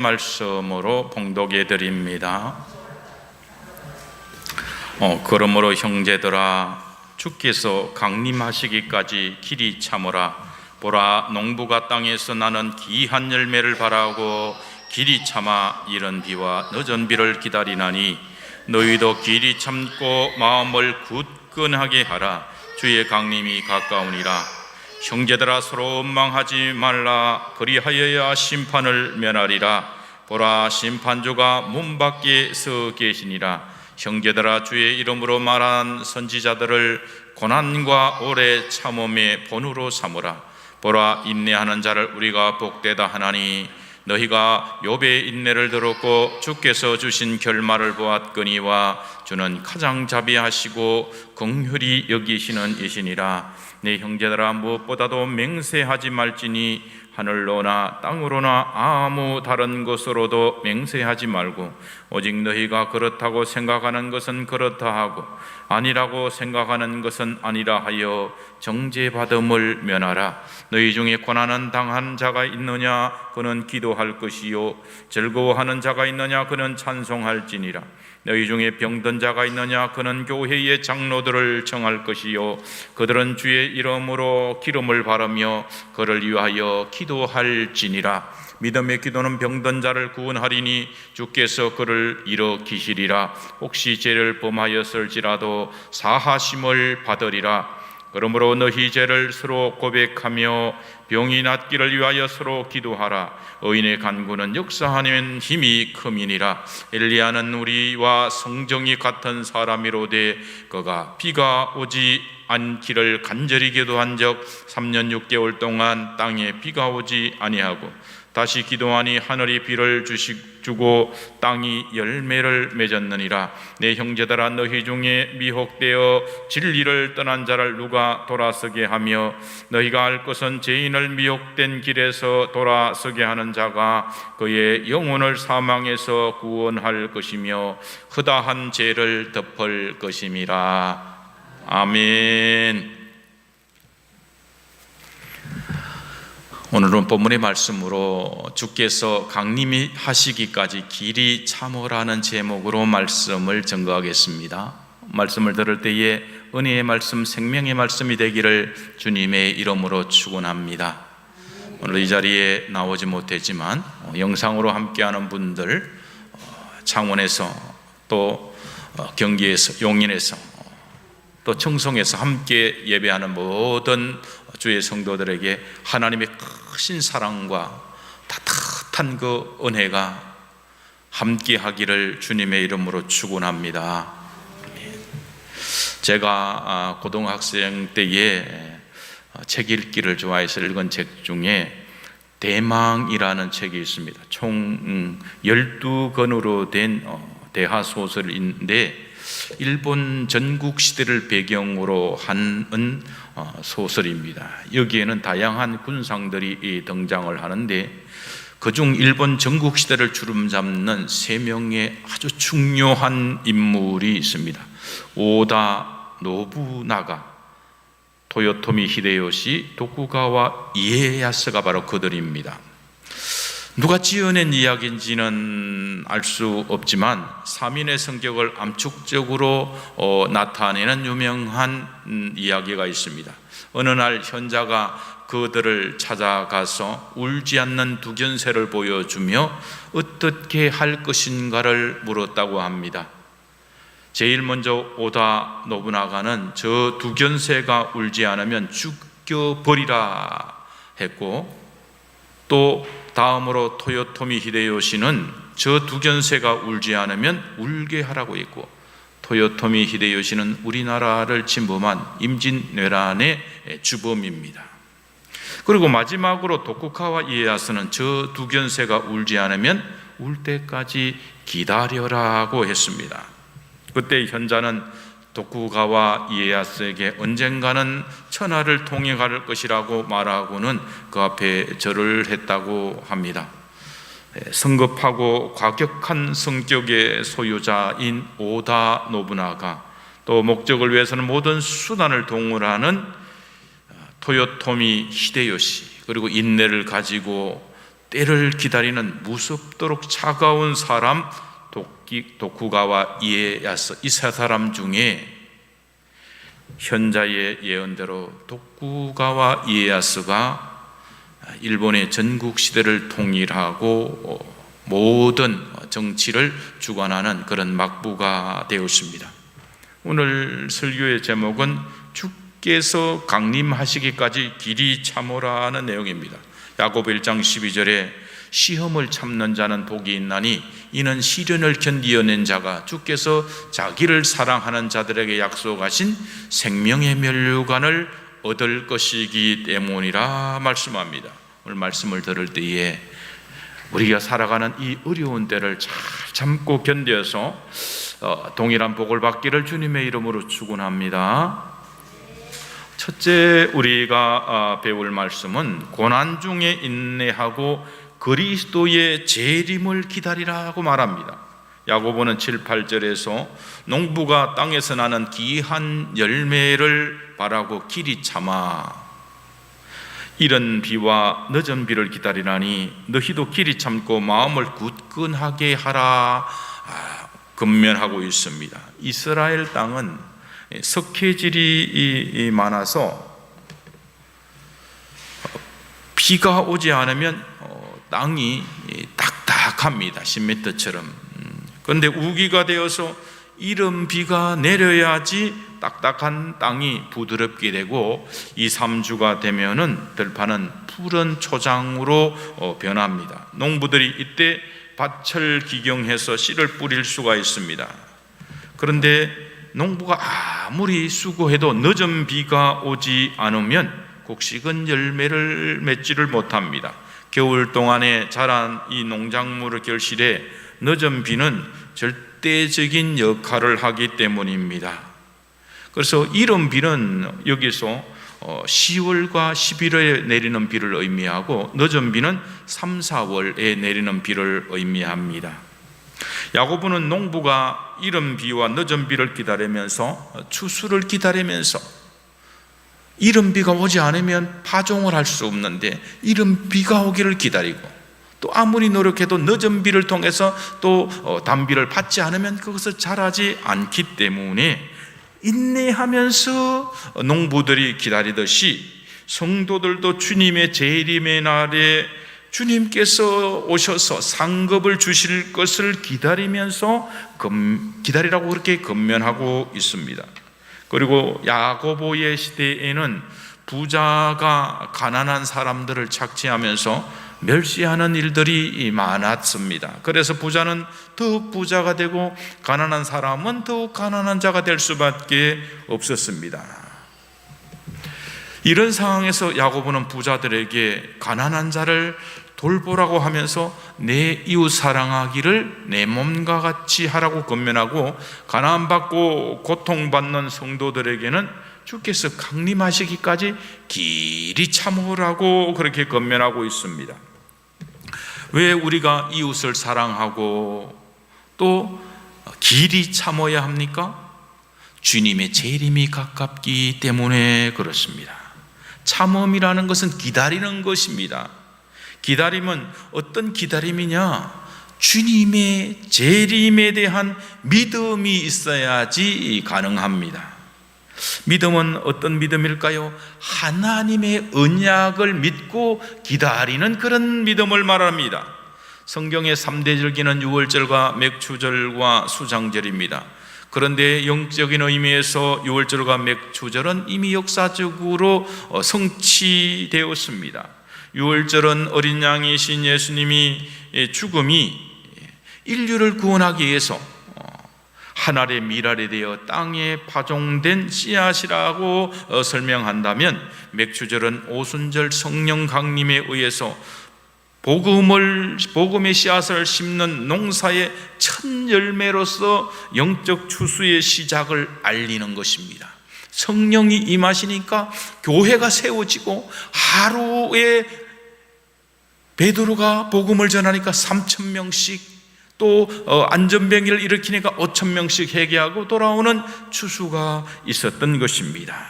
말씀으로 봉독해 드립니다. 그러므로 형제들아, 주께서 강림하시기까지 길이 참으라. 보라, 농부가 땅에서 나는 귀한 열매를 바라고 길이 참아 이른 비와 늦은 비를 기다리나니 너희도 길이 참고 마음을 굳건하게 하라. 주의 강림이 가까우니라. 형제들아, 서로 원망하지 말라. 그리하여야 심판을 면하리라. 보라, 심판주가 문 밖에 서 계시니라. 형제들아, 주의 이름으로 말한 선지자들을 고난과 오래 참음의 본으로 삼으라. 보라, 인내하는 자를 우리가 복되다 하나니 너희가 욥의 인내를 들었고 주께서 주신 결말을 보았거니와 주는 가장 자비하시고 긍휼히 여기시는 이시니라. 내 형제들아, 무엇보다도 맹세하지 말지니 하늘로나 땅으로나 아무 다른 것으로도 맹세하지 말고 오직 너희가 그렇다고 생각하는 것은 그렇다 하고 아니라고 생각하는 것은 아니라 하여 정죄받음을 면하라. 너희 중에 고난은 당한 자가 있느냐? 그는 기도할 것이요. 즐거워하는 자가 있느냐? 그는 찬송할지니라. 너희 중에 병든 자가 있느냐? 그는 교회의 장로들을 청할 것이요. 그들은 주의 이름으로 기름을 바르며 그를 위하여 기도할지니라. 믿음의 기도는 병든 자를 구원하리니 주께서 그를 일으키시리라. 혹시 죄를 범하였을지라도 사하심을 받으리라. 그러므로 너희 죄를 서로 고백하며 병이 낫기를 위하여 서로 기도하라. 의인의 간구는 역사하는 힘이 큼이니라. 엘리야는 우리와 성정이 같은 사람이로되 그가 비가 오지 않기를 간절히 기도한 적 3년 6개월 동안 땅에 비가 오지 아니하고 다시 기도하니 하늘이 비를 주고 땅이 열매를 맺었느니라. 내 형제들아, 너희 중에 미혹되어 진리를 떠난 자를 누가 돌아서게 하며 너희가 알 것은 죄인을 미혹된 길에서 돌아서게 하는 자가 그의 영혼을 사망에서 구원할 것이며 허다한 죄를 덮을 것임이라. 아멘. 오늘은 본문의 말씀으로 주께서 강림하시기까지 길이 참으라는 제목으로 말씀을 증거하겠습니다. 말씀을 들을 때에 은혜의 말씀, 생명의 말씀이 되기를 주님의 이름으로 축원합니다. 오늘 이 자리에 나오지 못했지만 영상으로 함께하는 분들, 창원에서 또 경기에서, 용인에서 또 청송에서 함께 예배하는 모든 주의 성도들에게 하나님의 크신 사랑과 따뜻한 그 은혜가 함께 하기를 주님의 이름으로 축원합니다. 제가 고등학생 때에 책 읽기를 좋아해서 읽은 책 중에 대망이라는 책이 있습니다. 총 12권으로 된 대하소설인데 일본 전국시대를 배경으로 한 소설입니다. 여기에는 다양한 군상들이 등장을 하는데 그중 일본 전국시대를 주름잡는 3명의 아주 중요한 인물이 있습니다. 오다 노부나가, 토요토미 히데요시, 도쿠가와 이에야스가 바로 그들입니다. 누가 지어낸 이야기인지는 알 수 없지만 3인의 성격을 암축적으로 나타내는 유명한 이야기가 있습니다. 어느 날 현자가 그들을 찾아가서 울지 않는 두견새를 보여주며 어떻게 할 것인가를 물었다고 합니다. 제일 먼저 오다 노부나가는 저 두견새가 울지 않으면 죽여버리라 했고, 또 다음으로 토요토미 히데요시는 저 두견새가 울지 않으면 울게 하라고 했고, 토요토미 히데요시는 우리나라를 침범한 임진왜란의 주범입니다. 그리고 마지막으로 도쿠가와 이에야스는 저 두견새가 울지 않으면 울 때까지 기다려라고 했습니다. 그때 현자는 도쿠가와 이에야스에게 언젠가는 천하를 통일할 것이라고 말하고는 그 앞에 절을 했다고 합니다. 성급하고 과격한 성격의 소유자인 오다 노부나가, 또 목적을 위해서는 모든 수단을 동원하는 토요토미 히데요시, 그리고 인내를 가지고 때를 기다리는 무섭도록 차가운 사람 도쿠가와 이에야스, 이 세 사람 중에 현자의 예언대로 도쿠가와 이에야스가 일본의 전국 시대를 통일하고 모든 정치를 주관하는 그런 막부가 되었습니다. 오늘 설교의 제목은 주께서 강림하시기까지 길이 참으라는 내용입니다. 야고보 1장 12절에 시험을 참는 자는 복이 있나니 이는 시련을 견디어낸 자가 주께서 자기를 사랑하는 자들에게 약속하신 생명의 면류관을 얻을 것이기 때문이라 말씀합니다. 오늘 말씀을 들을 때에 우리가 살아가는 이 어려운 때를 잘 참고 견뎌서 동일한 복을 받기를 주님의 이름으로 축원합니다. 첫째 우리가 배울 말씀은 고난 중에 인내하고 그리스도의 재림을 기다리라고 말합니다. 야고보는 7, 8절에서 농부가 땅에서 나는 귀한 열매를 바라고 길이 참아 이른 비와 늦은 비를 기다리라니 너희도 길이 참고 마음을 굳건하게 하라 권면하고 있습니다. 이스라엘 땅은 석회질이 많아서 비가 오지 않으면 땅이 딱딱합니다. 10m처럼. 그런데 우기가 되어서 이른 비가 내려야지 딱딱한 땅이 부드럽게 되고 2, 3주가 되면은 들판은 푸른 초장으로 변합니다. 농부들이 이때 밭을 기경해서 씨를 뿌릴 수가 있습니다. 그런데 농부가 아무리 수고해도 늦은 비가 오지 않으면 곡식은 열매를 맺지를 못합니다. 겨울 동안에 자란 이 농작물의 결실에 늦은 비는 절대적인 역할을 하기 때문입니다. 그래서 이른 비는 여기서 10월과 11월에 내리는 비를 의미하고 늦은 비는 3, 4월에 내리는 비를 의미합니다. 야고보는 농부가 이른 비와 늦은 비를 기다리면서 추수를 기다리면서 이른 비가 오지 않으면 파종을 할 수 없는데 이른 비가 오기를 기다리고 또 아무리 노력해도 늦은 비를 통해서 또 단비를 받지 않으면 그것을 자라지 않기 때문에 인내하면서 농부들이 기다리듯이 성도들도 주님의 재림의 날에 주님께서 오셔서 상급을 주실 것을 기다리면서 기다리라고 그렇게 권면하고 있습니다. 그리고 야고보의 시대에는 부자가 가난한 사람들을 착취하면서 멸시하는 일들이 많았습니다. 그래서 부자는 더욱 부자가 되고 가난한 사람은 더욱 가난한 자가 될 수밖에 없었습니다. 이런 상황에서 야고보는 부자들에게 가난한 자를 돌보라고 하면서 내 이웃 사랑하기를 내 몸과 같이 하라고 권면하고 가난받고 고통받는 성도들에게는 주께서 강림하시기까지 길이 참으라고 그렇게 권면하고 있습니다. 왜 우리가 이웃을 사랑하고 또 길이 참아야 합니까? 주님의 재림이 가깝기 때문에 그렇습니다. 참음이라는 것은 기다리는 것입니다. 기다림은 어떤 기다림이냐? 주님의 재림에 대한 믿음이 있어야지 가능합니다. 믿음은 어떤 믿음일까요? 하나님의 언약을 믿고 기다리는 그런 믿음을 말합니다. 성경의 3대 절기는 유월절과 맥추절과 수장절입니다. 그런데 영적인 의미에서 유월절과 맥추절은 이미 역사적으로 성취되었습니다. 유월절은 어린 양이신 예수님이 죽음이 인류를 구원하기 위해서 하늘의 미랄이 되어 땅에 파종된 씨앗이라고 설명한다면 맥추절은 오순절 성령 강림에 의해서 복음의 씨앗을 심는 농사의 첫 열매로서 영적 추수의 시작을 알리는 것입니다. 성령이 임하시니까 교회가 세워지고 하루에 베드로가 복음을 전하니까 3,000명씩 또 안전병기를 일으키니까 5,000명씩 회개하고 돌아오는 추수가 있었던 것입니다.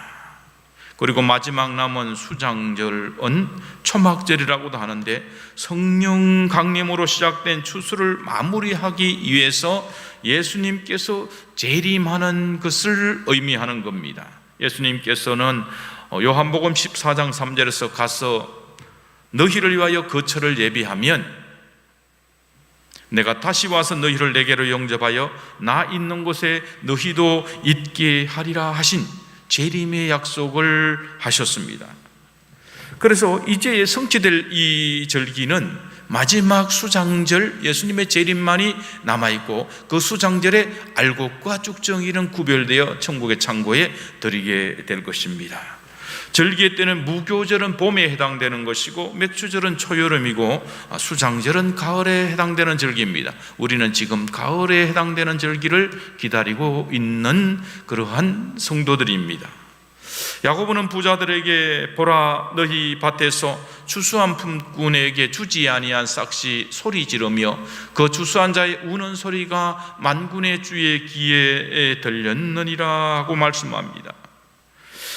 그리고 마지막 남은 수장절은 초막절이라고도 하는데 성령 강림으로 시작된 추수를 마무리하기 위해서 예수님께서 재림하는 것을 의미하는 겁니다. 예수님께서는 요한복음 14장 3절에서 가서 너희를 위하여 거처를 예비하면 내가 다시 와서 너희를 내게로 영접하여 나 있는 곳에 너희도 있게 하리라 하신 재림의 약속을 하셨습니다. 그래서 이제 성취될 이 절기는 마지막 수장절, 예수님의 재림만이 남아있고 그 수장절에 알곡과 쭉정이는 구별되어 천국의 창고에 들이게 될 것입니다. 절기의 때는 무교절은 봄에 해당되는 것이고 맥주절은 초여름이고 수장절은 가을에 해당되는 절기입니다. 우리는 지금 가을에 해당되는 절기를 기다리고 있는 그러한 성도들입니다. 야고보는 부자들에게 보라 너희 밭에서 추수한 품꾼에게 주지 아니한 싹시 소리 지르며 그 추수한 자의 우는 소리가 만군의 주의 귀에 들렸느니라 하고 말씀합니다.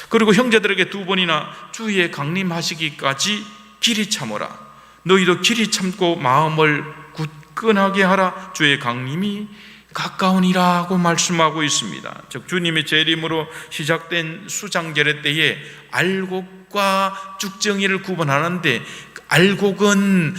그리고 형제들에게 두 번이나 주의 강림하시기까지 길이 참으라. 너희도 길이 참고 마음을 굳건하게 하라. 주의 강림이 가까우니라 하고 말씀하고 있습니다. 즉 주님의 재림으로 시작된 수장절의 때에 알곡과 쭉정이를 구분하는데 알곡은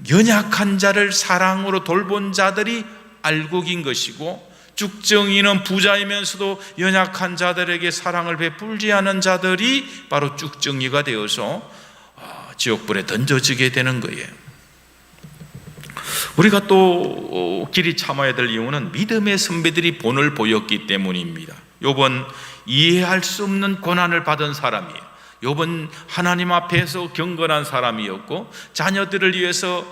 연약한 자를 사랑으로 돌본 자들이 알곡인 것이고 쭉정이는 부자이면서도 연약한 자들에게 사랑을 베풀지 않은 자들이 바로 쭉정이가 되어서 지옥불에 던져지게 되는 거예요. 우리가 또 길이 참아야 될 이유는 믿음의 선배들이 본을 보였기 때문입니다. 욥은 이해할 수 없는 고난을 받은 사람이에요. 욥은 하나님 앞에서 경건한 사람이었고 자녀들을 위해서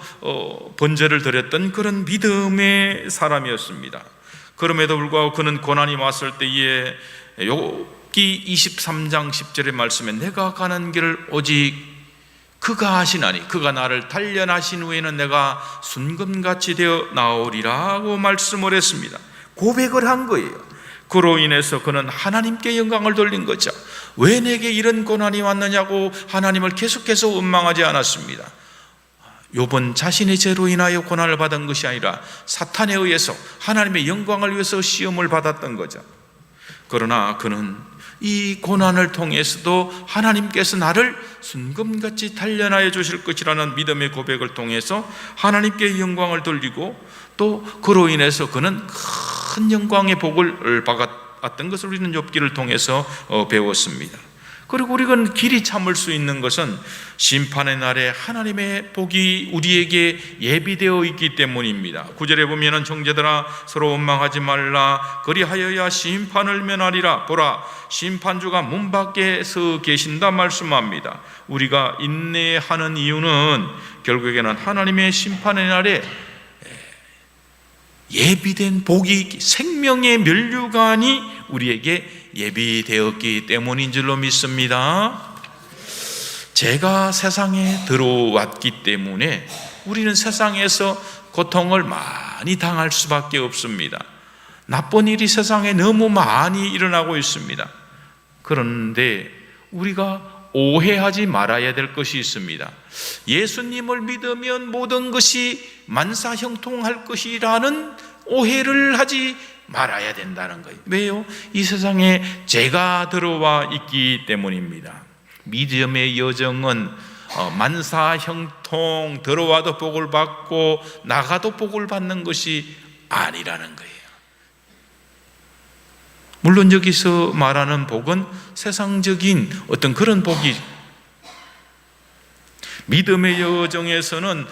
번제를 드렸던 그런 믿음의 사람이었습니다. 그럼에도 불구하고 그는 고난이 왔을 때에 욥기 23장 10절의 말씀에 내가 가는 길을 오직 그가 하시나니 그가 나를 단련하신 후에는 내가 순금같이 되어 나오리라고 말씀을 했습니다. 고백을 한 거예요. 그로 인해서 그는 하나님께 영광을 돌린 거죠. 왜 내게 이런 고난이 왔느냐고 하나님을 계속해서 원망하지 않았습니다. 욥은 자신의 죄로 인하여 고난을 받은 것이 아니라 사탄에 의해서 하나님의 영광을 위해서 시험을 받았던 거죠. 그러나 그는 이 고난을 통해서도 하나님께서 나를 순금같이 단련하여 주실 것이라는 믿음의 고백을 통해서 하나님께 영광을 돌리고 또 그로 인해서 그는 큰 영광의 복을 받았던 것을 우리는 욥기를 통해서 배웠습니다. 그리고 우리가 길이 참을 수 있는 것은 심판의 날에 하나님의 복이 우리에게 예비되어 있기 때문입니다. 9절에 보면은 형제들아 서로 원망하지 말라. 그리하여야 심판을 면하리라. 보라 심판주가 문 밖에 서 계신다 말씀합니다. 우리가 인내하는 이유는 결국에는 하나님의 심판의 날에 예비된 복이 생명의 면류관이 우리에게 예비되었기 때문인 줄로 믿습니다. 죄가 세상에 들어왔기 때문에 우리는 세상에서 고통을 많이 당할 수밖에 없습니다. 나쁜 일이 세상에 너무 많이 일어나고 있습니다. 그런데 우리가 오해하지 말아야 될 것이 있습니다. 예수님을 믿으면 모든 것이 만사형통할 것이라는 오해를 하지 말아야 된다는 거예요. 왜요? 이 세상에 죄가 들어와 있기 때문입니다. 믿음의 여정은 만사형통 들어와도 복을 받고 나가도 복을 받는 것이 아니라는 거예요. 물론 여기서 말하는 복은 세상적인 어떤 그런 복이 믿음의 여정에서는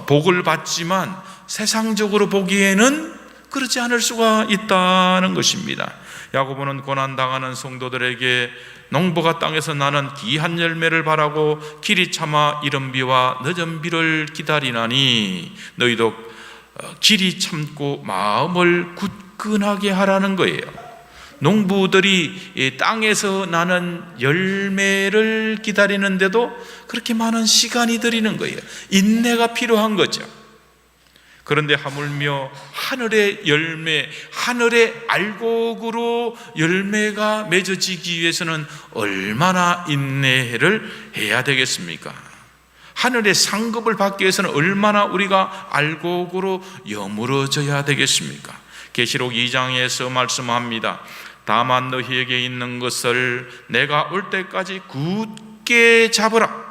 복을 받지만 세상적으로 보기에는 그렇지 않을 수가 있다는 것입니다. 야고보는 고난당하는 성도들에게 농부가 땅에서 나는 귀한 열매를 바라고 길이 참아 이른 비와 늦은 비를 기다리나니 너희도 길이 참고 마음을 굳건하게 하라는 거예요. 농부들이 땅에서 나는 열매를 기다리는데도 그렇게 많은 시간이 들이는 거예요. 인내가 필요한 거죠. 그런데 하물며 하늘의 열매, 하늘의 알곡으로 열매가 맺어지기 위해서는 얼마나 인내를 해야 되겠습니까? 하늘의 상급을 받기 위해서는 얼마나 우리가 알곡으로 여물어져야 되겠습니까? 계시록 2장에서 말씀합니다. 다만 너희에게 있는 것을 내가 올 때까지 굳게 잡으라.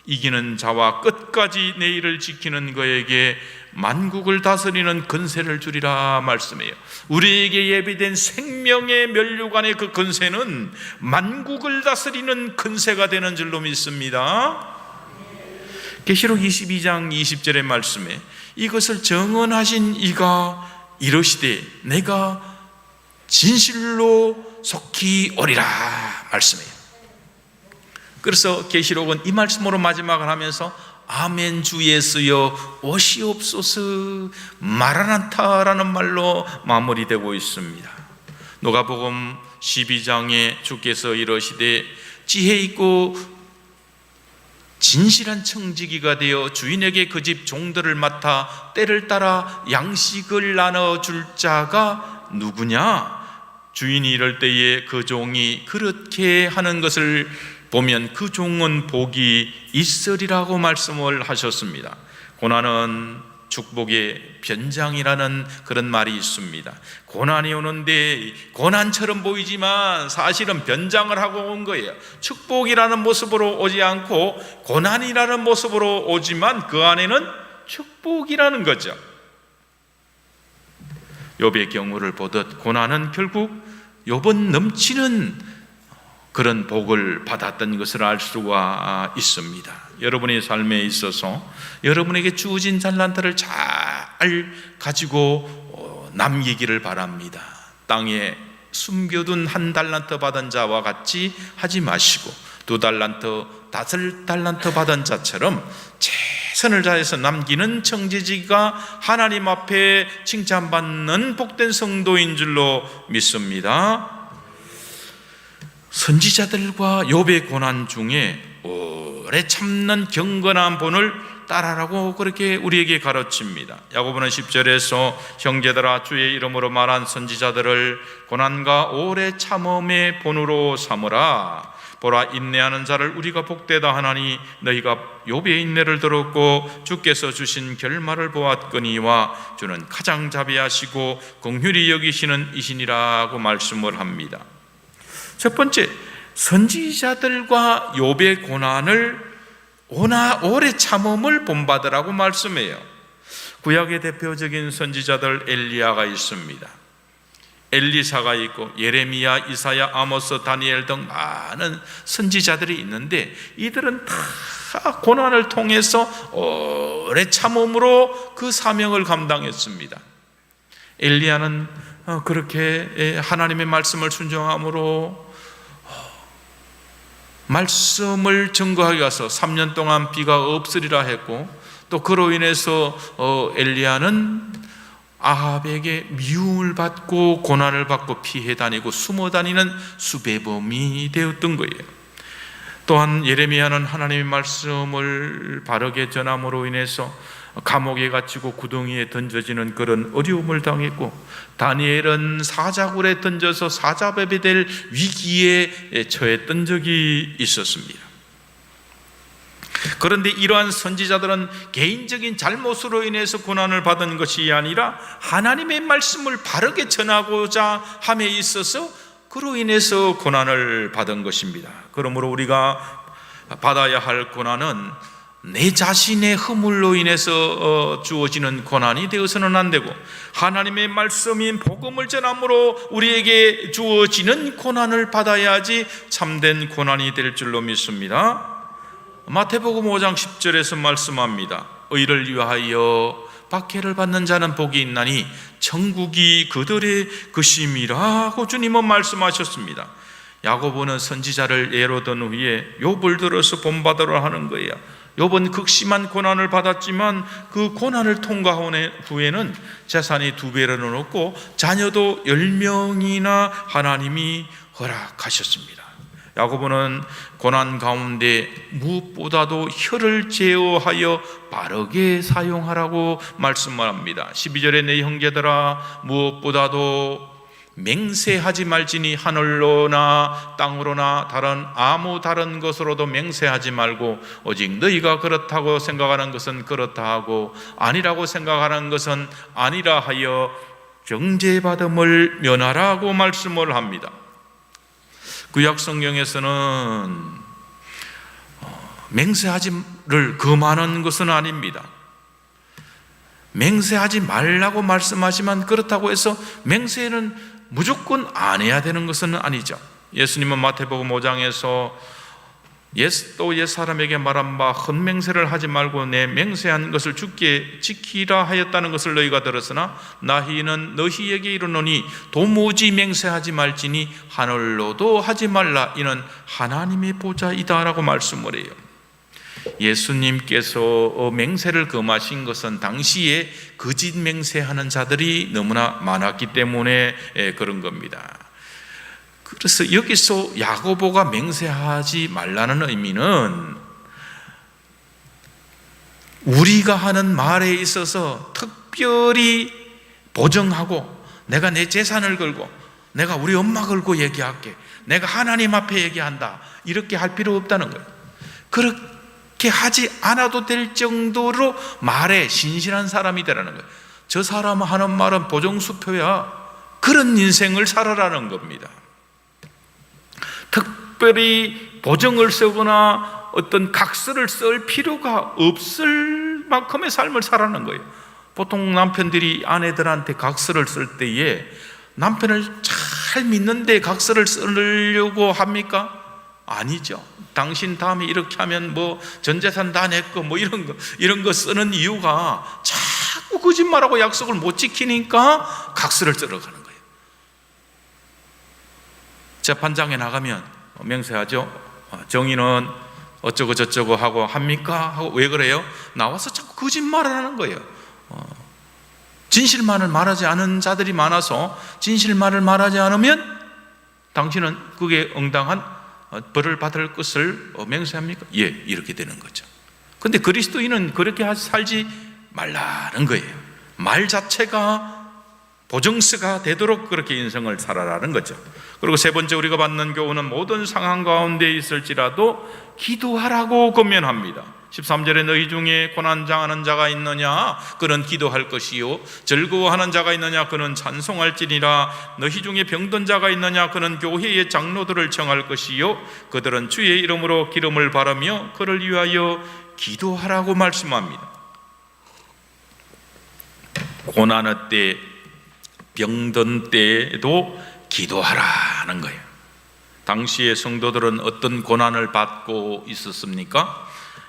이기는 자와 끝까지 내 일을 지키는 그에게 만국을 다스리는 권세를 주리라 말씀해요. 우리에게 예비된 생명의 면류관의 그 권세는 만국을 다스리는 권세가 되는 줄로 믿습니다. 계시록 22장 20절의 말씀에 이것을 정언하신 이가 이르시되 내가 진실로 속히 오리라 말씀해요. 그래서 계시록은 이 말씀으로 마지막을 하면서 아멘 주 예수여 오시옵소서 마라나타라는 말로 마무리되고 있습니다. 누가복음 12장에 주께서 이르시되 지혜 있고 진실한 청지기가 되어 주인에게 그 집 종들을 맡아 때를 따라 양식을 나눠줄 자가 누구냐? 주인이 이럴 때에 그 종이 그렇게 하는 것을 보면 그 종은 복이 있으리라고 말씀을 하셨습니다. 고난은 축복의 변장이라는 그런 말이 있습니다. 고난이 오는데 고난처럼 보이지만 사실은 변장을 하고 온 거예요. 축복이라는 모습으로 오지 않고 고난이라는 모습으로 오지만 그 안에는 축복이라는 거죠. 욥의 경우를 보듯 고난은 결국 욥은 넘치는 그런 복을 받았던 것을 알 수가 있습니다. 여러분의 삶에 있어서 여러분에게 주어진 달란트를 잘 가지고 남기기를 바랍니다. 땅에 숨겨둔 1달란트 받은 자와 같이 하지 마시고 2달란트, 5달란트 받은 자처럼 최선을 다해서 남기는 청지기가 하나님 앞에 칭찬받는 복된 성도인 줄로 믿습니다. 선지자들과 욥의 고난 중에 오래 참는 경건한 본을 따라라고 그렇게 우리에게 가르칩니다. 야고보는 10절에서 형제들아 주의 이름으로 말한 선지자들을 고난과 오래 참음의 본으로 삼으라. 보라 인내하는 자를 우리가 복되다 하나니 너희가 욥의 인내를 들었고 주께서 주신 결말을 보았거니와 주는 가장 자비하시고 긍휼히 여기시는 이신이라고 말씀을 합니다. 첫 번째, 선지자들과 욥의 고난을 오래 참음을 본받으라고 말씀해요. 구약의 대표적인 선지자들 엘리야가 있습니다. 엘리사가 있고 예레미야, 이사야, 아모스, 다니엘 등 많은 선지자들이 있는데 이들은 다 고난을 통해서 오래 참음으로 그 사명을 감당했습니다. 엘리야는 그렇게 하나님의 말씀을 순종함으로 말씀을 증거하기 위해서 3년 동안 비가 없으리라 했고 또 그로 인해서 엘리야는 아합에게 미움을 받고 고난을 받고 피해 다니고 숨어 다니는 수배범이 되었던 거예요. 또한 예레미야는 하나님의 말씀을 바르게 전함으로 인해서 감옥에 갇히고 구덩이에 던져지는 그런 어려움을 당했고 다니엘은 사자굴에 던져서 사자밥이 될 위기에 처했던 적이 있었습니다. 그런데 이러한 선지자들은 개인적인 잘못으로 인해서 고난을 받은 것이 아니라 하나님의 말씀을 바르게 전하고자 함에 있어서 그로 인해서 고난을 받은 것입니다. 그러므로 우리가 받아야 할 고난은 내 자신의 허물로 인해서 주어지는 고난이 되어서는 안 되고 하나님의 말씀인 복음을 전함으로 우리에게 주어지는 고난을 받아야지 참된 고난이 될 줄로 믿습니다. 마태복음 5장 10절에서 말씀합니다. 의를 위하여 박해를 받는 자는 복이 있나니 천국이 그들의 것임이라고 주님은 말씀하셨습니다. 야고보는 선지자를 예로 든 후에 욥을 들어서 본받으라 하는 거예요. 욥은 극심한 고난을 받았지만 그 고난을 통과한 후에는 재산이 2배로 늘었고 자녀도 10명이나 하나님이 허락하셨습니다. 야고보는 고난 가운데 무엇보다도 혀를 제어하여 바르게 사용하라고 말씀합니다. 12절에 내 형제들아 무엇보다도 맹세하지 말지니 하늘로나 땅으로나 아무 다른 것으로도 맹세하지 말고 오직 너희가 그렇다고 생각하는 것은 그렇다 하고 아니라고 생각하는 것은 아니라 하여 정죄받음을 면하라고 말씀을 합니다. 구약 성경에서는 맹세하지를 금하는 것은 아닙니다. 맹세하지 말라고 말씀하지만 그렇다고 해서 맹세는 무조건 안 해야 되는 것은 아니죠. 예수님은 마태복음 5장에서 또 옛 사람에게 말한 바 헛맹세를 하지 말고 내 맹세한 것을 주께 지키라 하였다는 것을 너희가 들었으나 나희는 너희에게 이르노니 도무지 맹세하지 말지니 하늘로도 하지 말라 이는 하나님의 보좌이다 라고 말씀을 해요. 예수님께서 맹세를 금하신 것은 당시에 거짓 맹세하는 자들이 너무나 많았기 때문에 그런 겁니다. 그래서 여기서 야고보가 맹세하지 말라는 의미는 우리가 하는 말에 있어서 특별히 보정하고 내가 내 재산을 걸고 내가 우리 엄마 걸고 얘기할게, 내가 하나님 앞에 얘기한다, 이렇게 할 필요 없다는 거예요. 그렇게 하지 않아도 될 정도로 말에 신실한 사람이 되라는 거예요. 저 사람 하는 말은 보정수표야. 그런 인생을 살아라는 겁니다. 특별히 보정을 쓰거나 어떤 각서를 쓸 필요가 없을 만큼의 삶을 살아는 거예요. 보통 남편들이 아내들한테 각서를 쓸 때에 남편을 잘 믿는데 각서를 쓰려고 합니까? 아니죠. 당신 다음에 이렇게 하면 뭐 전재산 다 내 거 뭐 이런 거 쓰는 이유가 자꾸 거짓말하고 약속을 못 지키니까 각서를 쓰러 가는 거예요. 재판장에 나가면 맹세하죠. 정의는 어쩌고 저쩌고 하고 합니까? 하고 왜 그래요? 나와서 자꾸 거짓말을 하는 거예요. 진실만을 말하지 않은 자들이 많아서 진실만을 말하지 않으면 당신은 그게 응당한 벌을 받을 것을 맹세합니까? 예, 이렇게 되는 거죠. 근데 그리스도인은 그렇게 살지 말라는 거예요. 말 자체가 보정스가 되도록 그렇게 인생을 살아라는 거죠. 그리고 세 번째 우리가 받는 교훈은 모든 상황 가운데 있을지라도 기도하라고 권면합니다. 13절에 너희 중에 고난당하는 자가 있느냐 그는 기도할 것이요 즐거워하는 자가 있느냐 그는 찬송할지니라. 너희 중에 병든 자가 있느냐 그는 교회의 장로들을 청할 것이요 그들은 주의 이름으로 기름을 바르며 그를 위하여 기도하라고 말씀합니다. 고난의 때 병든 때에도 기도하라는 거예요. 당시의 성도들은 어떤 고난을 받고 있었습니까?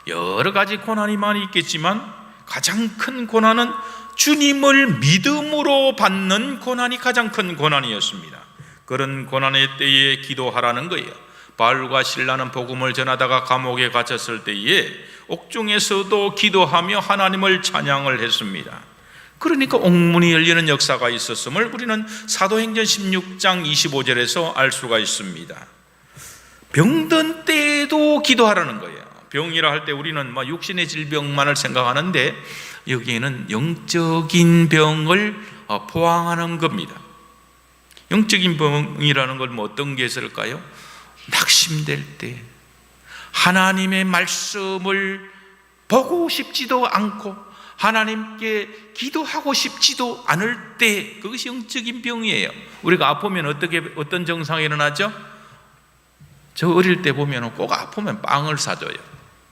여러 가지 고난이 많이 있겠지만 가장 큰 고난은 주님을 믿음으로 받는 고난이 가장 큰 고난이었습니다. 그런 고난의 때에 기도하라는 거예요. 바울과 실라는 복음을 전하다가 감옥에 갇혔을 때에 옥중에서도 기도하며 하나님을 찬양을 했습니다. 그러니까 옥문이 열리는 역사가 있었음을 우리는 사도행전 16장 25절에서 알 수가 있습니다. 병든 때에도 기도하라는 거예요. 병이라 할 때 우리는 육신의 질병만을 생각하는데 여기에는 영적인 병을 포함하는 겁니다. 영적인 병이라는 걸 어떤 게 있을까요? 낙심될 때 하나님의 말씀을 보고 싶지도 않고 하나님께 기도하고 싶지도 않을 때 그것이 영적인 병이에요. 우리가 아프면 어떤 증상이 일어나죠? 저 어릴 때 보면 꼭 아프면 빵을 사줘요.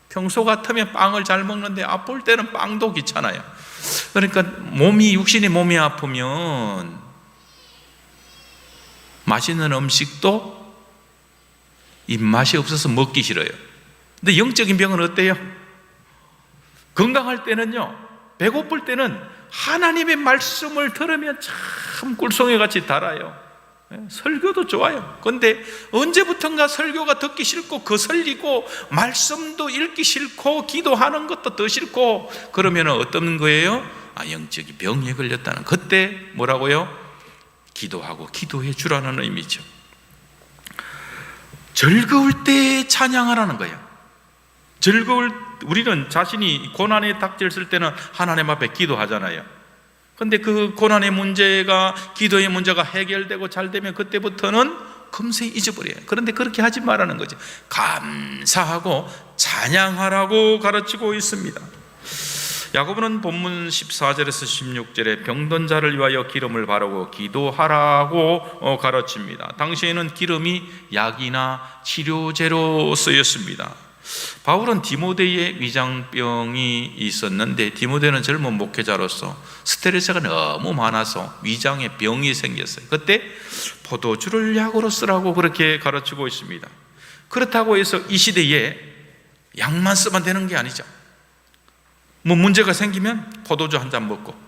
평소 같으면 빵을 잘 먹는데 아플 때는 빵도 귀찮아요. 그러니까 육신의 몸이 아프면 맛있는 음식도 입맛이 없어서 먹기 싫어요. 근데 영적인 병은 어때요? 건강할 때는요, 배고플 때는 하나님의 말씀을 들으면 참 꿀송이같이 달아요. 설교도 좋아요. 그런데 언제부턴가 설교가 듣기 싫고 거슬리고 말씀도 읽기 싫고 기도하는 것도 더 싫고 그러면 어떤 거예요? 영적인 병에 걸렸다는. 그때 뭐라고요? 기도하고 기도해 주라는 의미죠. 즐거울 때 찬양하라는 거예요. 우리는 자신이 고난에 닥쳤을 때는 하나님 앞에 기도하잖아요. 근데 그 고난의 문제가, 기도의 문제가 해결되고 잘 되면 그때부터는 금세 잊어버려요. 그런데 그렇게 하지 말라는 거죠. 감사하고 찬양하라고 가르치고 있습니다. 야고보는 본문 14절에서 16절에 병든 자를 위하여 기름을 바르고 기도하라고 가르칩니다. 당시에는 기름이 약이나 치료제로 쓰였습니다. 바울은 디모데의 위장병이 있었는데, 디모데는 젊은 목회자로서 스트레스가 너무 많아서 위장에 병이 생겼어요. 그때 포도주를 약으로 쓰라고 그렇게 가르치고 있습니다. 그렇다고 해서 이 시대에 약만 쓰면 되는 게 아니죠. 뭐 문제가 생기면 포도주 한 잔 먹고,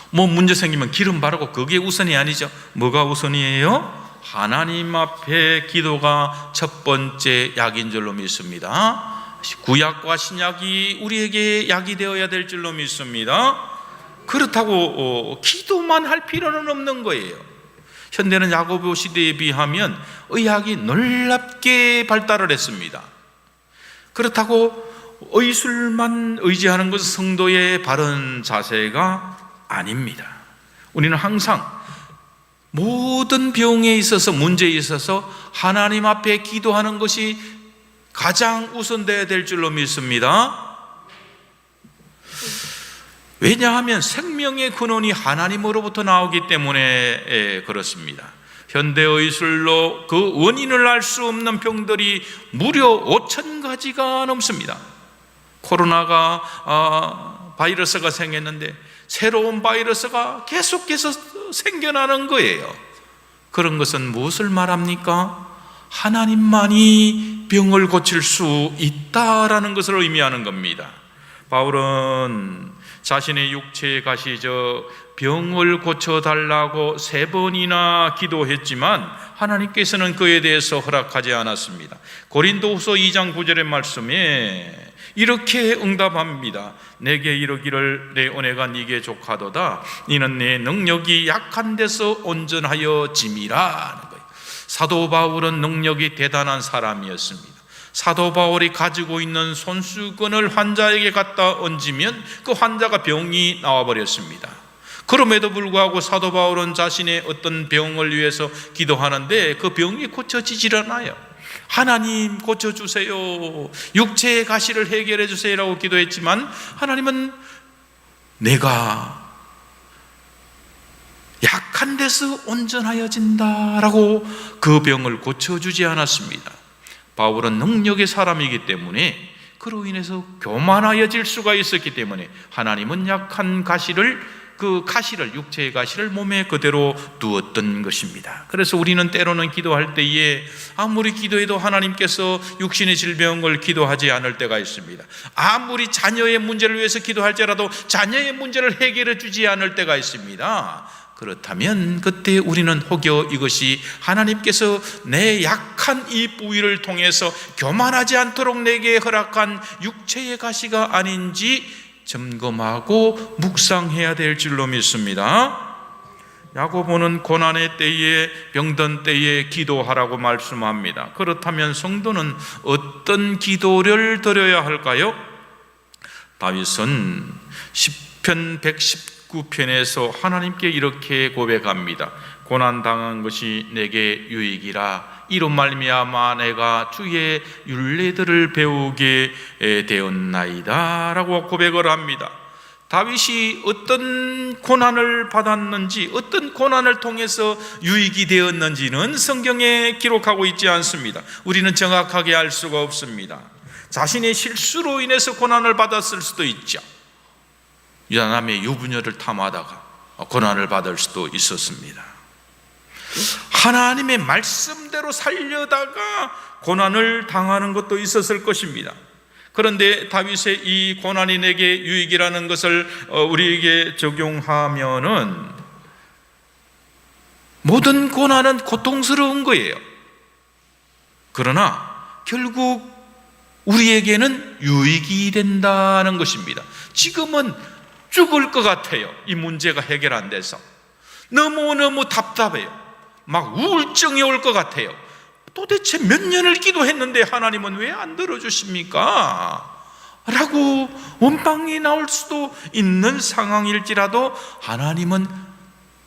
뭐 문제 생기면 기름 바르고, 그게 우선이 아니죠. 뭐가 우선이에요? 하나님 앞에 기도가 첫 번째 약인 줄로 믿습니다. 구약과 신약이 우리에게 약이 되어야 될 줄로 믿습니다. 그렇다고 기도만 할 필요는 없는 거예요. 현대는 야고보 시대에 비하면 의학이 놀랍게 발달을 했습니다. 그렇다고 의술만 의지하는 것은 성도의 바른 자세가 아닙니다. 우리는 항상 모든 병에 있어서, 문제에 있어서 하나님 앞에 기도하는 것이 가장 우선되어야 될 줄로 믿습니다. 왜냐하면 생명의 근원이 하나님으로부터 나오기 때문에 그렇습니다. 현대의술로 그 원인을 알 수 없는 병들이 무려 5,000가지가 넘습니다. 코로나가 바이러스가 생겼는데 새로운 바이러스가 계속해서 생겨나는 거예요. 그런 것은 무엇을 말합니까? 하나님만이 병을 고칠 수 있다라는 것을 의미하는 겁니다. 바울은 자신의 육체에 가시져 병을 고쳐달라고 3번이나 기도했지만 하나님께서는 그에 대해서 허락하지 않았습니다. 고린도후서 2장 9절의 말씀에 이렇게 응답합니다. 내게 이르기를 내 은혜가 네게 족하도다. 이는 내 능력이 약한 데서 온전하여 짐이라. 사도 바울은 능력이 대단한 사람이었습니다. 사도 바울이 가지고 있는 손수건을 환자에게 갖다 얹으면 그 환자가 병이 나와버렸습니다. 그럼에도 불구하고 사도 바울은 자신의 어떤 병을 위해서 기도하는데 그 병이 고쳐지질 않아요. 하나님 고쳐주세요, 육체의 가시를 해결해 주세요라고 기도했지만 하나님은 내가 약한 데서 온전하여진다라고 그 병을 고쳐주지 않았습니다. 바울은 능력의 사람이기 때문에 그로 인해서 교만하여질 수가 있었기 때문에 하나님은 약한 그 가시를, 육체의 가시를 몸에 그대로 두었던 것입니다. 그래서 우리는 때로는 기도할 때에 아무리 기도해도 하나님께서 육신의 질병을 기도하지 않을 때가 있습니다. 아무리 자녀의 문제를 위해서 기도할지라도 자녀의 문제를 해결해 주지 않을 때가 있습니다. 그렇다면 그때 우리는 혹여 이것이 하나님께서 내 약한 이 부위를 통해서 교만하지 않도록 내게 허락한 육체의 가시가 아닌지 점검하고 묵상해야 될 줄로 믿습니다. 야고보는 고난의 때에, 병든 때에 기도하라고 말씀합니다. 그렇다면 성도는 어떤 기도를 드려야 할까요? 다윗은 시편 119편에서 하나님께 이렇게 고백합니다. 고난당한 것이 내게 유익이라. 이로 말미암아 내가 주의 율례들을 배우게 되었나이다 라고 고백을 합니다. 다윗이 어떤 고난을 받았는지, 어떤 고난을 통해서 유익이 되었는지는 성경에 기록하고 있지 않습니다. 우리는 정확하게 알 수가 없습니다. 자신의 실수로 인해서 고난을 받았을 수도 있죠. 남의 유부녀를 탐하다가 고난을 받을 수도 있었습니다. 하나님의 말씀대로 살려다가 고난을 당하는 것도 있었을 것입니다. 그런데 다윗의 이 고난이 내게 유익이라는 것을 우리에게 적용하면은 모든 고난은 고통스러운 거예요. 그러나 결국 우리에게는 유익이 된다는 것입니다. 지금은 죽을 것 같아요. 이 문제가 해결 안 돼서 너무너무 답답해요. 막 우울증이 올 것 같아요. 도대체 몇 년을 기도했는데 하나님은 왜 안 들어주십니까? 라고 원망이 나올 수도 있는 상황일지라도 하나님은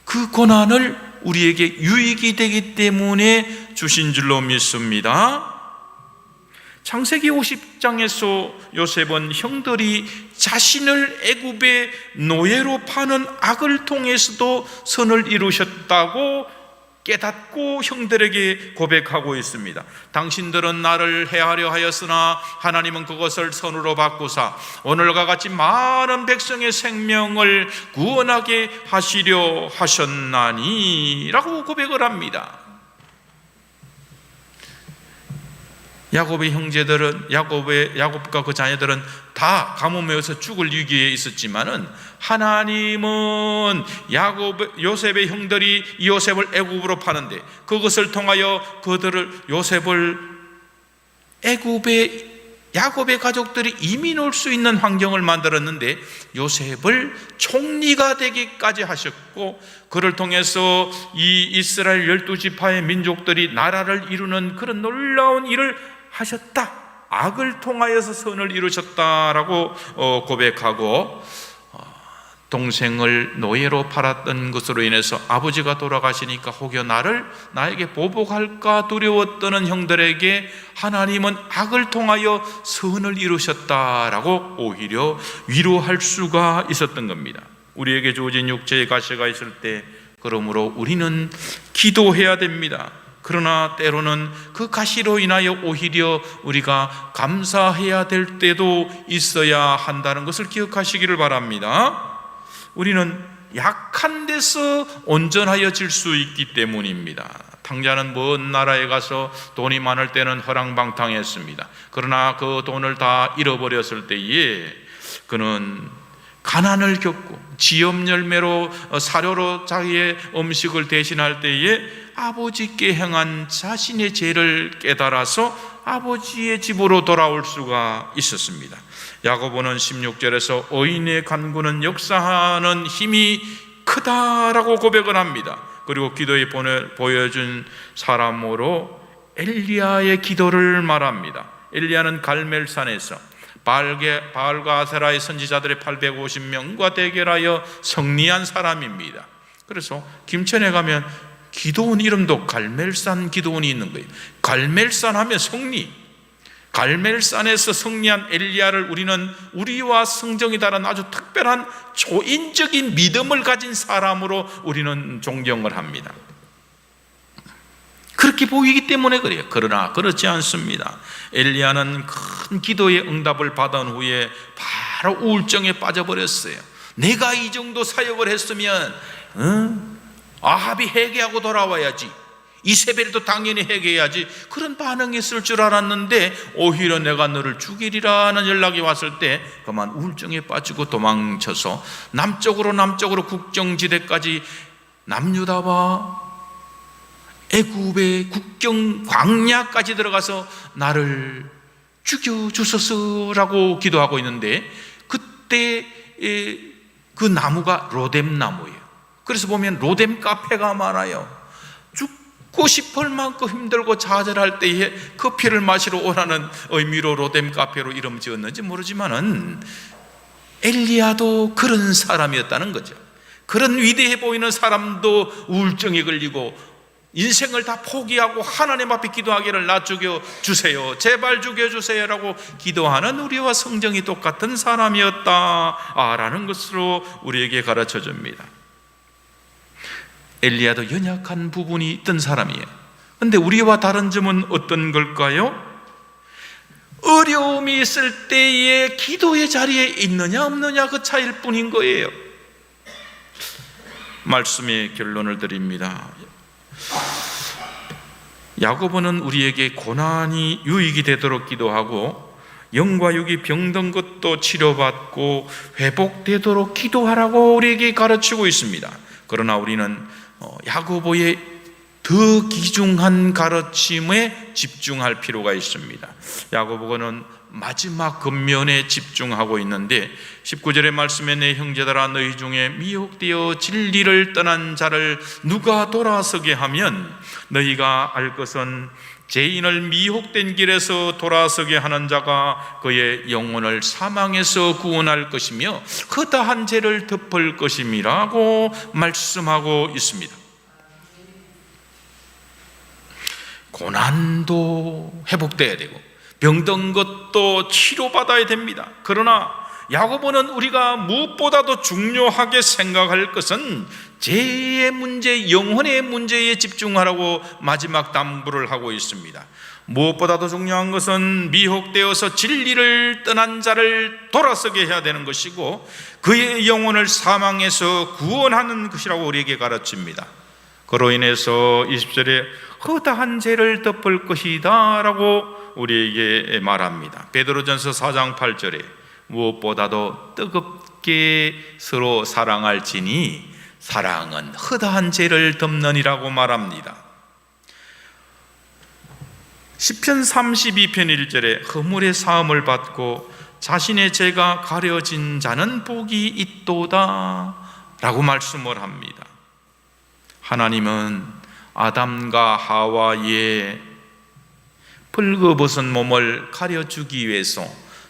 그 고난을 우리에게 유익이 되기 때문에 주신 줄로 믿습니다. 창세기 50장에서 요셉은 형들이 자신을 애굽의 노예로 파는 악을 통해서도 선을 이루셨다고 깨닫고 형들에게 고백하고 있습니다. 당신들은 나를 해하려 하였으나 하나님은 그것을 선으로 바꾸사 오늘과 같이 많은 백성의 생명을 구원하게 하시려 하셨나니 라고 고백을 합니다. 야곱의 형제들은 야곱과 그 자녀들은 다 가뭄에서 죽을 위기에 있었지만은 하나님은 요셉의 형들이 요셉을 애굽으로 파는데 그것을 통하여 요셉을 애굽의 야곱의 가족들이 이민 올 수 있는 환경을 만들었는데 요셉을 총리가 되기까지 하셨고 그를 통해서 이 이스라엘 12지파의 민족들이 나라를 이루는 그런 놀라운 일을 하셨다. 악을 통하여서 선을 이루셨다라고 고백하고 동생을 노예로 팔았던 것으로 인해서 아버지가 돌아가시니까 혹여 나에게 보복할까 두려웠던 형들에게 하나님은 악을 통하여 선을 이루셨다라고 오히려 위로할 수가 있었던 겁니다. 우리에게 주어진 육체의 가시가 있을 때 그러므로 우리는 기도해야 됩니다. 그러나 때로는 그 가시로 인하여 오히려 우리가 감사해야 될 때도 있어야 한다는 것을 기억하시기를 바랍니다. 우리는 약한 데서 온전하여질 수 있기 때문입니다. 탕자는 먼 나라에 가서 돈이 많을 때는 허랑방탕했습니다. 그러나 그 돈을 다 잃어버렸을 때에 그는 가난을 겪고 지엄열매로 사료로 자기의 음식을 대신할 때에 아버지께 행한 자신의 죄를 깨달아서 아버지의 집으로 돌아올 수가 있었습니다. 야고보는 16절에서 의인의 간구는 역사하는 힘이 크다라고 고백을 합니다. 그리고 기도에 보여준 사람으로 엘리야의 기도를 말합니다. 엘리야는 갈멜산에서 바알과 아세라의 선지자들의 850명과 대결하여 승리한 사람입니다. 그래서 김천에 가면 기도원 이름도 갈멜산 기도원이 있는 거예요. 갈멜산 하면 승리. 갈멜산에서 승리한 엘리야를 우리는 우리와 성정이 다른 아주 특별한 초인적인 믿음을 가진 사람으로 우리는 존경을 합니다. 그렇게 보이기 때문에 그래요. 그러나 그렇지 않습니다. 엘리야는 큰 기도의 응답을 받은 후에 바로 우울증에 빠져버렸어요. 내가 이 정도 사역을 했으면 아합이 회개하고 돌아와야지, 이세벨도 당연히 회개해야지, 그런 반응이 있을 줄 알았는데 오히려 내가 너를 죽이리라는 연락이 왔을 때 그만 우울증에 빠지고 도망쳐서 남쪽으로 국경지대까지 남유다와 애굽의 국경 광야까지 들어가서 나를 죽여주소서라고 기도하고 있는데 그때 그 나무가 로뎀 나무예요. 그래서 보면 로뎀 카페가 많아요. 죽고 싶을 만큼 힘들고 좌절할 때에 커피를 마시러 오라는 의미로 로뎀 카페로 이름 지었는지 모르지만은 엘리야도 그런 사람이었다는 거죠. 그런 위대해 보이는 사람도 우울증에 걸리고 인생을 다 포기하고 하나님 앞에 기도하기를 나 죽여주세요, 제발 죽여주세요라고 기도하는 우리와 성정이 똑같은 사람이었다라는 것으로 우리에게 가르쳐 줍니다. 엘리야도 연약한 부분이 있던 사람이에요. 그런데 우리와 다른 점은 어떤 걸까요? 어려움이 있을 때에 기도의 자리에 있느냐 없느냐 그 차이일 뿐인 거예요. 말씀의 결론을 드립니다. 야고보는 우리에게 고난이 유익이 되도록 기도하고 영과 육이 병든 것도 치료받고 회복되도록 기도하라고 우리에게 가르치고 있습니다. 그러나 우리는 야고보의 더 귀중한 가르침에 집중할 필요가 있습니다. 야고보는 마지막 근면에 집중하고 있는데 19절의 말씀에 내 형제들아 너희 중에 미혹되어 진리를 떠난 자를 누가 돌아서게 하면 너희가 알 것은 죄인을 미혹된 길에서 돌아서게 하는 자가 그의 영혼을 사망에서 구원할 것이며 그 다한 죄를 덮을 것임이라고 말씀하고 있습니다. 고난도 회복돼야 되고 병든 것도 치료받아야 됩니다. 그러나 야고보는 우리가 무엇보다도 중요하게 생각할 것은 죄의 문제, 영혼의 문제에 집중하라고 마지막 당부를 하고 있습니다. 무엇보다도 중요한 것은 미혹되어서 진리를 떠난 자를 돌아서게 해야 되는 것이고 그의 영혼을 사망에서 구원하는 것이라고 우리에게 가르칩니다. 그로 인해서 20절에 허다한 죄를 덮을 것이다 라고 우리에게 말합니다. 베드로전서 4장 8절에 무엇보다도 뜨겁게 서로 사랑할지니 사랑은 허다한 죄를 덮느니라고 말합니다. 시편 32편 1절에 허물의 사함을 받고 자신의 죄가 가려진 자는 복이 있도다 라고 말씀을 합니다. 하나님은 아담과 하와의 벌거벗은 몸을 가려주기 위해서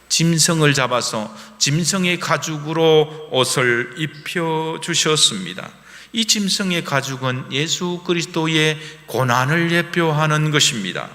짐승을 잡아서 짐승의 가죽으로 옷을 입혀주셨습니다. 이 짐승의 가죽은 예수 그리스도의 고난을 예표하는 것입니다.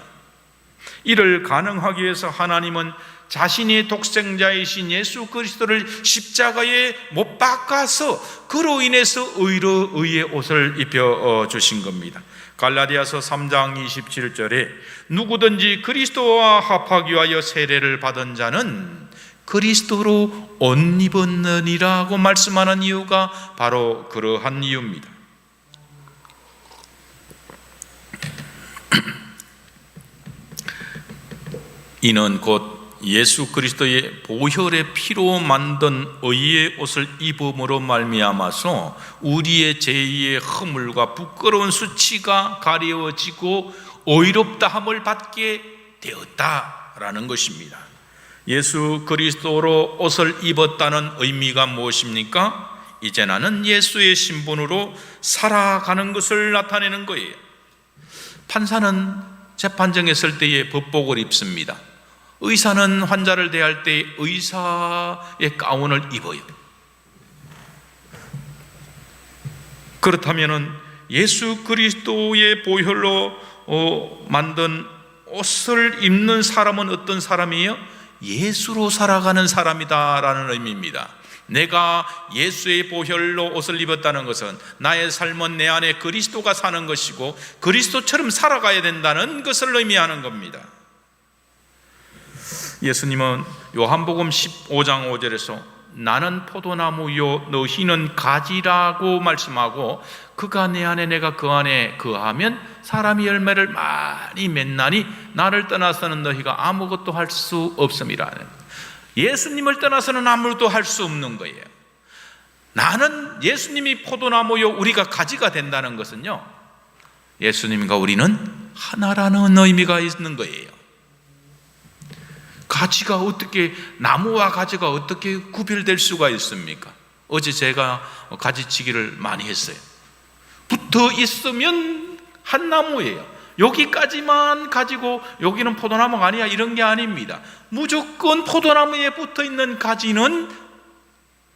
이를 가능하기 위해서 하나님은 자신의 독생자이신 예수 그리스도를 십자가에 못 박아서 그로 인해서 의의 옷을 입혀주신 겁니다. 갈라디아서 3장 27절에 누구든지 그리스도와 합하기 위하여 세례를 받은 자는 그리스도로 옷 입었느니라고 말씀하는 이유가 바로 그러한 이유입니다. 이는 곧 예수 그리스도의 보혈의 피로 만든 의의 옷을 입음으로 말미암아서 우리의 죄의 허물과 부끄러운 수치가 가려워지고 의롭다함을 받게 되었다라는 것입니다. 예수 그리스도로 옷을 입었다는 의미가 무엇입니까? 이제 나는 예수의 신분으로 살아가는 것을 나타내는 거예요. 판사는 재판정에 설 때에 법복을 입습니다. 의사는 환자를 대할 때 의사의 가운을 입어요. 그렇다면 예수 그리스도의 보혈로 만든 옷을 입는 사람은 어떤 사람이에요? 예수로 살아가는 사람이다라는 의미입니다. 내가 예수의 보혈로 옷을 입었다는 것은 나의 삶은 내 안에 그리스도가 사는 것이고 그리스도처럼 살아가야 된다는 것을 의미하는 겁니다. 예수님은 요한복음 15장 5절에서 나는 포도나무요 너희는 가지라고 말씀하고 그가 내 안에 내가 그 안에 거하면 사람이 열매를 많이 맺나니 나를 떠나서는 너희가 아무것도 할 수 없음이라. 예수님을 떠나서는 아무것도 할 수 없는 거예요. 나는 예수님이 포도나무요 우리가 가지가 된다는 것은요 예수님과 우리는 하나라는 의미가 있는 거예요. 가지가 어떻게, 나무와 가지가 어떻게 구별될 수가 있습니까? 어제 제가 가지치기를 많이 했어요. 붙어 있으면 한 나무예요. 여기까지만 가지고 여기는 포도나무가 아니야 이런 게 아닙니다. 무조건 포도나무에 붙어 있는 가지는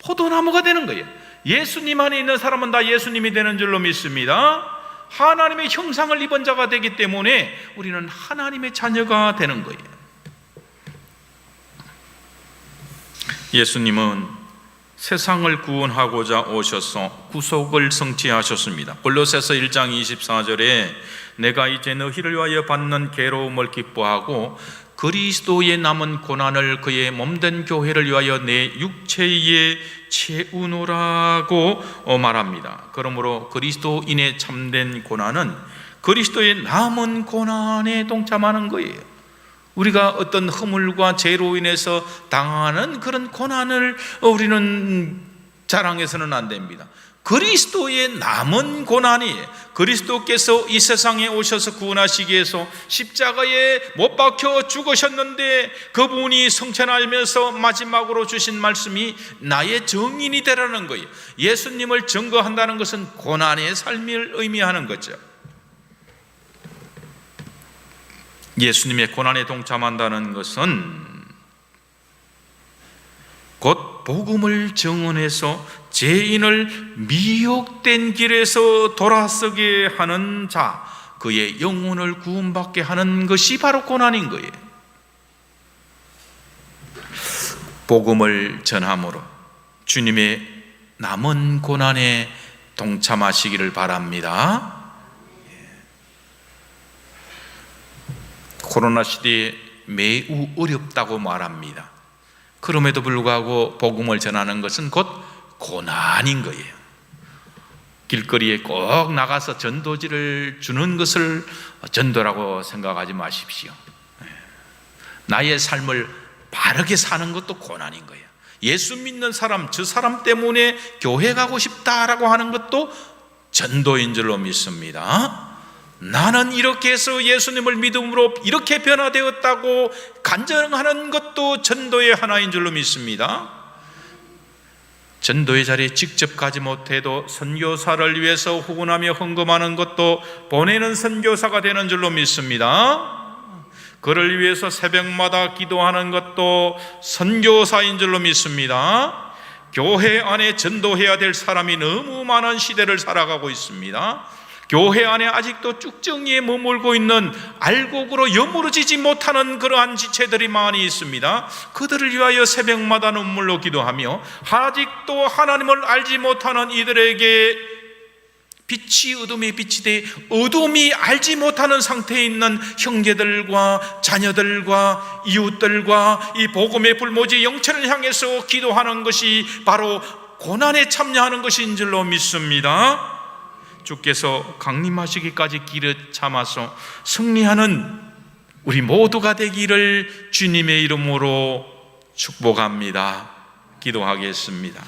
포도나무가 되는 거예요. 예수님 안에 있는 사람은 다 예수님이 되는 줄로 믿습니다. 하나님의 형상을 입은 자가 되기 때문에 우리는 하나님의 자녀가 되는 거예요. 예수님은 세상을 구원하고자 오셔서 구속을 성취하셨습니다. 골로새서 1장 24절에 내가 이제 너희를 위하여 받는 괴로움을 기뻐하고 그리스도의 남은 고난을 그의 몸된 교회를 위하여 내 육체에 채우노라고 말합니다. 그러므로 그리스도인의 참된 고난은 그리스도의 남은 고난에 동참하는 거예요. 우리가 어떤 허물과 죄로 인해서 당하는 그런 고난을 우리는 자랑해서는 안 됩니다. 그리스도의 남은 고난이에요. 그리스도께서 이 세상에 오셔서 구원하시기 위해서 십자가에 못 박혀 죽으셨는데 그분이 성천하면서 마지막으로 주신 말씀이 나의 증인이 되라는 거예요. 예수님을 증거한다는 것은 고난의 삶을 의미하는 거죠. 예수님의 고난에 동참한다는 것은 곧 복음을 증언해서 죄인을 미혹된 길에서 돌아서게 하는 자, 그의 영혼을 구원받게 하는 것이 바로 고난인 거예요. 복음을 전함으로 주님의 남은 고난에 동참하시기를 바랍니다. 코로나 시대에 매우 어렵다고 말합니다. 그럼에도 불구하고 복음을 전하는 것은 곧 고난인 거예요. 길거리에 꼭 나가서 전도지를 주는 것을 전도라고 생각하지 마십시오. 나의 삶을 바르게 사는 것도 고난인 거예요. 예수 믿는 사람, 저 사람 때문에 교회 가고 싶다라고 하는 것도 전도인 줄로 믿습니다. 나는 이렇게 해서 예수님을 믿음으로 이렇게 변화되었다고 간증하는 것도 전도의 하나인 줄로 믿습니다. 전도의 자리에 직접 가지 못해도 선교사를 위해서 후원하며 헌금하는 것도 보내는 선교사가 되는 줄로 믿습니다. 그를 위해서 새벽마다 기도하는 것도 선교사인 줄로 믿습니다. 교회 안에 전도해야 될 사람이 너무 많은 시대를 살아가고 있습니다. 교회 안에 아직도 쭉정이에 머물고 있는 알곡으로 여무러지지 못하는 그러한 지체들이 많이 있습니다. 그들을 위하여 새벽마다 눈물로 기도하며 아직도 하나님을 알지 못하는 이들에게 빛이 어둠의 빛이 돼 어둠이 알지 못하는 상태에 있는 형제들과 자녀들과 이웃들과 이 복음의 불모지 영천을 향해서 기도하는 것이 바로 고난에 참여하는 것인 줄로 믿습니다. 주께서 강림하시기까지 길을 참아서 승리하는 우리 모두가 되기를 주님의 이름으로 축복합니다. 기도하겠습니다.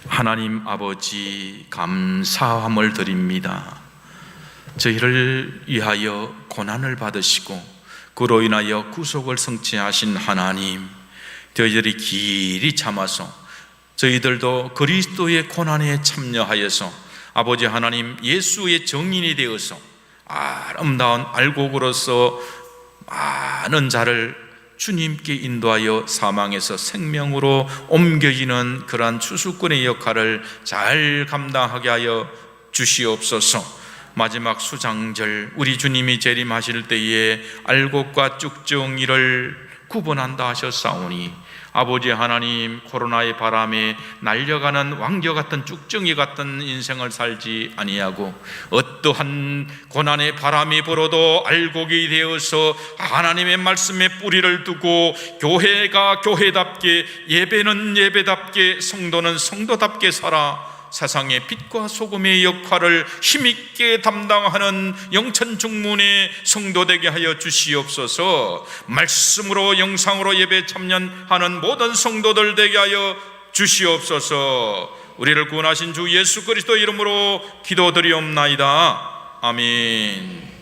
하나님 아버지, 감사함을 드립니다. 저희를 위하여 고난을 받으시고 그로 인하여 구속을 성취하신 하나님, 저희들이 길이 참아서 저희들도 그리스도의 고난에 참여하여서 아버지 하나님, 예수의 정인이 되어서 아름다운 알곡으로서 많은 자를 주님께 인도하여 사망에서 생명으로 옮겨지는 그러한 추수꾼의 역할을 잘 감당하게 하여 주시옵소서. 마지막 수장절 우리 주님이 재림하실 때에 알곡과 쭉정이를 구분한다 하셨사오니 아버지 하나님, 코로나의 바람에 날려가는 왕겨 같은 쭉정이 같은 인생을 살지 아니하고 어떠한 고난의 바람이 불어도 알곡이 되어서 하나님의 말씀에 뿌리를 두고 교회가 교회답게, 예배는 예배답게, 성도는 성도답게 살아 세상의 빛과 소금의 역할을 힘있게 담당하는 영천중문의 성도 되게 하여 주시옵소서. 말씀으로 영상으로 예배 참여하는 모든 성도들 되게 하여 주시옵소서. 우리를 구원하신 주 예수 그리스도 이름으로 기도드리옵나이다. 아멘.